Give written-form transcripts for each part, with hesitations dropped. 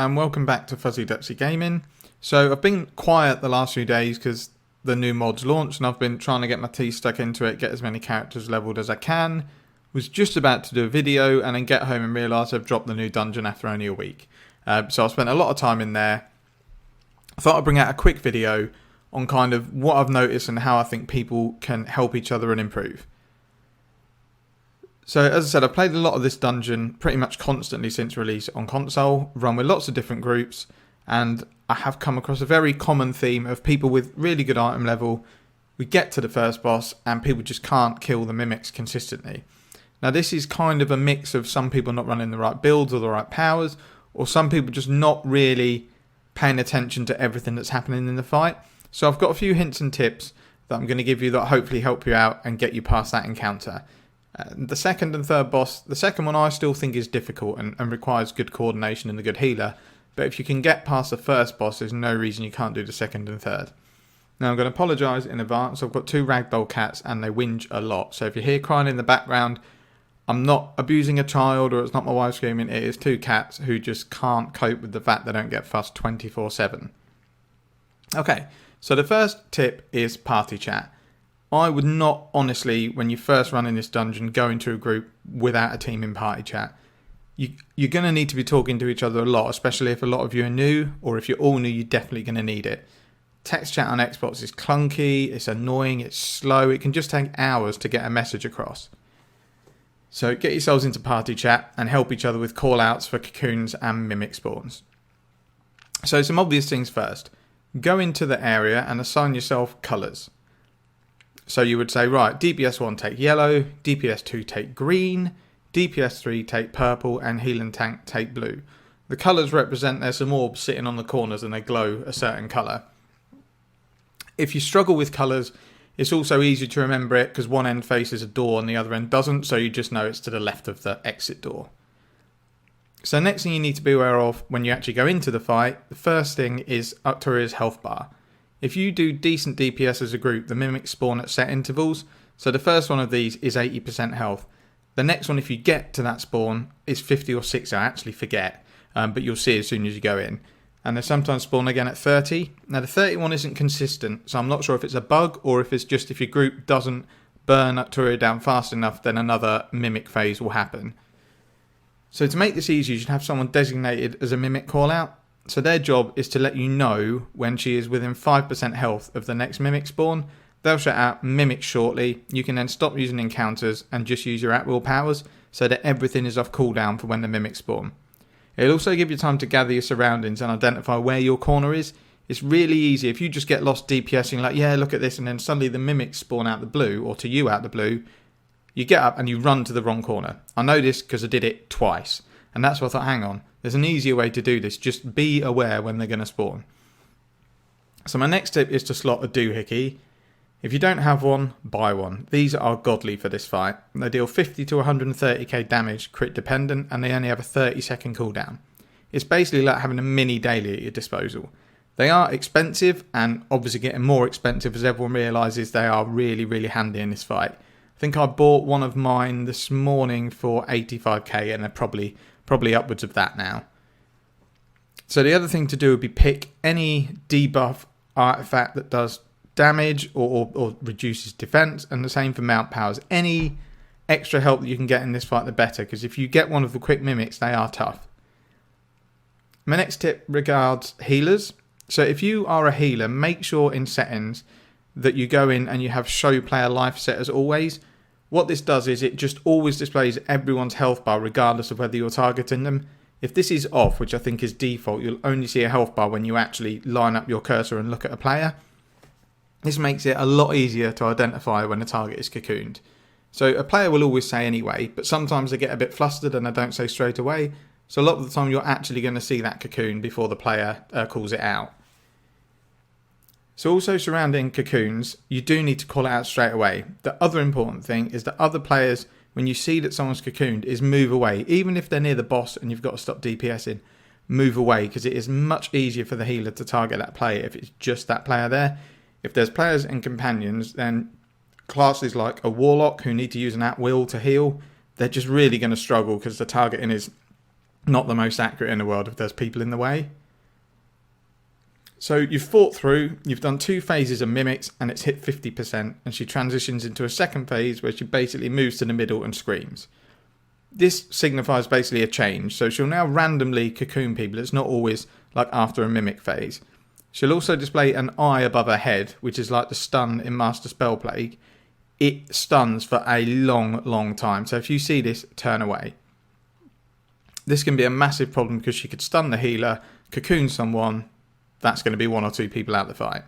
and welcome back to Fuzzy Ducksy Gaming. So I've been quiet the last few days because the new mod's launched and I've been trying to get my teeth stuck into it, get as many characters leveled as I can. Was just about to do a video and then get home and realise I've dropped the new dungeon after only a week. So I've spent a lot of time in there. I thought I'd bring out a quick video on kind of what I've noticed and how I think people can help each other and improve. So as I said, I've played a lot of this dungeon pretty much constantly since release on console, run with lots of different groups, and I have come across a very common theme of people with really good item level. We get to the first boss and people just can't kill the mimics consistently. Now this is kind of a mix of some people not running the right builds or the right powers, or some people just not really paying attention to everything that's happening in the fight. So I've got a few hints and tips that I'm going to give you that hopefully help you out and get you past that encounter. The second and third boss, the second one I still think is difficult and requires good coordination and a good healer, but if you can get past the first boss, there's no reason you can't do the second and third. Now I'm going to apologise in advance. I've got two ragdoll cats and they whinge a lot, so if you hear crying in the background, I'm not abusing a child or it's not my wife screaming, it is two cats who just can't cope with the fact they don't get fussed 24/7. Okay, so the first tip is party chat. I would not, honestly, when you first run in this dungeon, go into a group without a team in party chat. You're going to need to be talking to each other a lot, especially if a lot of you are new, or if you're all new, you're definitely going to need it. Text chat on Xbox is clunky, it's annoying, it's slow, it can just take hours to get a message across. So get yourselves into party chat and help each other with call-outs for cocoons and mimic spawns. So some obvious things first. Go into the area and assign yourself colours. So you would say, right, DPS 1 take yellow, DPS 2 take green, DPS 3 take purple, and healing tank take blue. The colours represent there's some orbs sitting on the corners and they glow a certain colour. If you struggle with colours, it's also easy to remember it because one end faces a door and the other end doesn't, so you just know it's to the left of the exit door. So next thing you need to be aware of when you actually go into the fight, the first thing is Arcturia's health bar. If you do decent DPS as a group, the mimics spawn at set intervals. So the first one of these is 80% health. The next one, if you get to that spawn, is 50 or 60. I actually forget, but you'll see as soon as you go in. And they sometimes spawn again at 30. Now the 30 one isn't consistent, so I'm not sure if it's a bug or if it's just if your group doesn't burn Arcturia down fast enough, then another mimic phase will happen. So to make this easy, you should have someone designated as a mimic callout. So their job is to let you know when she is within 5% health of the next mimic spawn. They'll shout out mimic shortly. You can then stop using encounters and just use your at-will powers so that everything is off cooldown for when the mimics spawn. It'll also give you time to gather your surroundings and identify where your corner is. It's really easy. If you just get lost DPSing like, yeah, look at this, and then suddenly the mimics spawn out the blue, or to you out the blue, you get up and you run to the wrong corner. I know this because I did it twice. And that's why I thought, hang on, there's an easier way to do this. Just be aware when they're going to spawn. So my next tip is to slot a doohickey. If you don't have one, buy one. These are godly for this fight. They deal 50 to 130k damage, crit dependent, and they only have a 30-second cooldown. It's basically like having a mini daily at your disposal. They are expensive, and obviously getting more expensive as everyone realises they are really, really handy in this fight. I think I bought one of mine this morning for 85k, and they're probably upwards of that now. So the other thing to do would be pick any debuff artifact that does damage or reduces defense, and the same for mount powers. Any extra help that you can get in this fight, the better, because if you get one of the quick mimics, they are tough. My next tip regards healers. So if you are a healer, make sure in settings that you go in and you have show player life set as always. What this does is it just always displays everyone's health bar regardless of whether you're targeting them. If this is off, which I think is default, you'll only see a health bar when you actually line up your cursor and look at a player. This makes it a lot easier to identify when a target is cocooned. So a player will always say anyway, but sometimes they get a bit flustered and they don't say straight away. So a lot of the time you're actually going to see that cocoon before the player calls it out. So also surrounding cocoons, you do need to call it out straight away. The other important thing is that other players, when you see that someone's cocooned, is move away. Even if they're near the boss and you've got to stop DPSing, move away, because it is much easier for the healer to target that player if it's just that player there. If there's players and companions, then classes like a warlock who need to use an at-will to heal, they're just really going to struggle because the targeting is not the most accurate in the world if there's people in the way. So you've fought through, you've done 2 phases of mimics and it's hit 50%, and she transitions into a second phase where she basically moves to the middle and screams. This signifies basically a change, so she'll now randomly cocoon people. It's not always like after a mimic phase. She'll also display an eye above her head, which is like the stun in Master Spell Plague. It stuns for a long time, so if you see this, turn away. This can be a massive problem because she could stun the healer, cocoon someone. That's going to be 1 or 2 people out of the fight.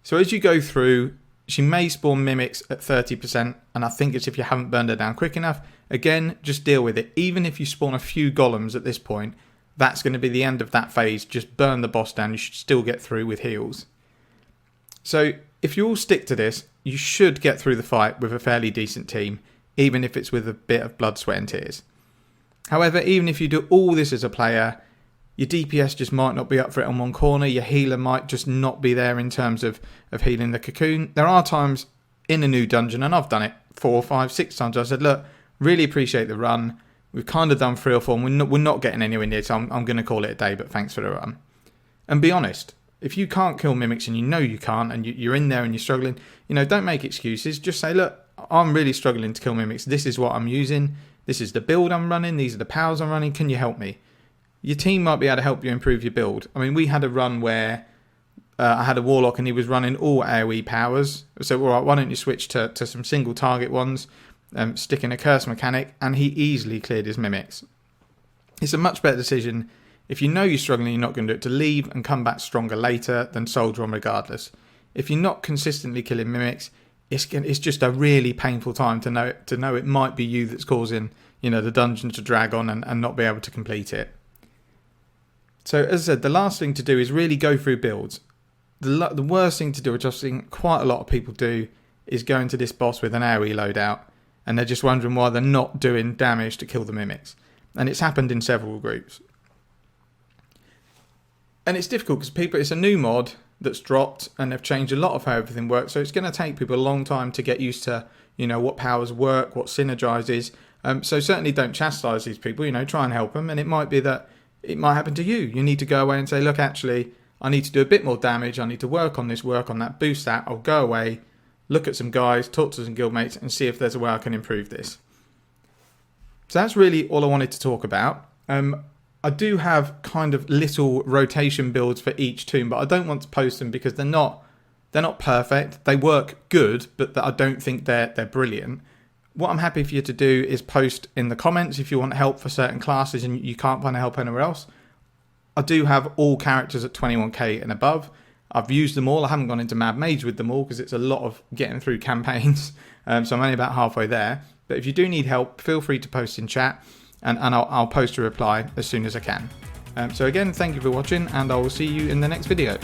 So as you go through, she may spawn mimics at 30%, and I think it's if you haven't burned her down quick enough. Again, just deal with it. Even if you spawn a few golems at this point, that's going to be the end of that phase. Just burn the boss down. You should still get through with heals. So if you all stick to this, you should get through the fight with a fairly decent team, even if it's with a bit of blood, sweat and tears. However, even if you do all this as a player, your DPS just might not be up for it on one corner. Your healer might just not be there in terms of healing the cocoon. There are times in a new dungeon, and I've done it 4, 5, 6 times. I said, look, really appreciate the run. We've kind of done 3 or 4, and we're not getting anywhere near, so I'm going to call it a day, but thanks for the run. And be honest, if you can't kill mimics and you know you can't, and you're in there and you're struggling, don't make excuses. Just say, look, I'm really struggling to kill mimics. This is what I'm using. This is the build I'm running. These are the powers I'm running. Can you help me? Your team might be able to help you improve your build. I mean, we had a run where I had a warlock and he was running all AoE powers. So, all right, why don't you switch to some single target ones, stick in a curse mechanic, and he easily cleared his mimics. It's a much better decision if you know you're struggling, you're not going to do it, to leave and come back stronger later than soldier on regardless. If you're not consistently killing mimics, it's just a really painful time to know it might be you that's causing the dungeon to drag on and not be able to complete it. So as I said, the last thing to do is really go through builds. The worst thing to do, which I've seen quite a lot of people do, is go into this boss with an AoE loadout, and they're just wondering why they're not doing damage to kill the mimics. And it's happened in several groups. And it's difficult because it's a new mod that's dropped, and they've changed a lot of how everything works. So it's going to take people a long time to get used to, what powers work, what synergizes. So certainly don't chastise these people. Try and help them. And it might be that it might happen to you. You need to go away and say, look, actually, I need to do a bit more damage. I need to work on this, work on that, boost that. I'll go away, look at some guys, talk to some guildmates, and see if there's a way I can improve this. So that's really all I wanted to talk about. I do have kind of little rotation builds for each tomb, but I don't want to post them because they're not perfect. They work good, but I don't think they're brilliant. What I'm happy for you to do is post in the comments if you want help for certain classes and you can't find help anywhere else. I do have all characters at 21k and above. I've used them all. I haven't gone into Mad Mage with them all because it's a lot of getting through campaigns. So I'm only about halfway there. But if you do need help, feel free to post in chat and I'll post a reply as soon as I can. So again, thank you for watching, and I will see you in the next video.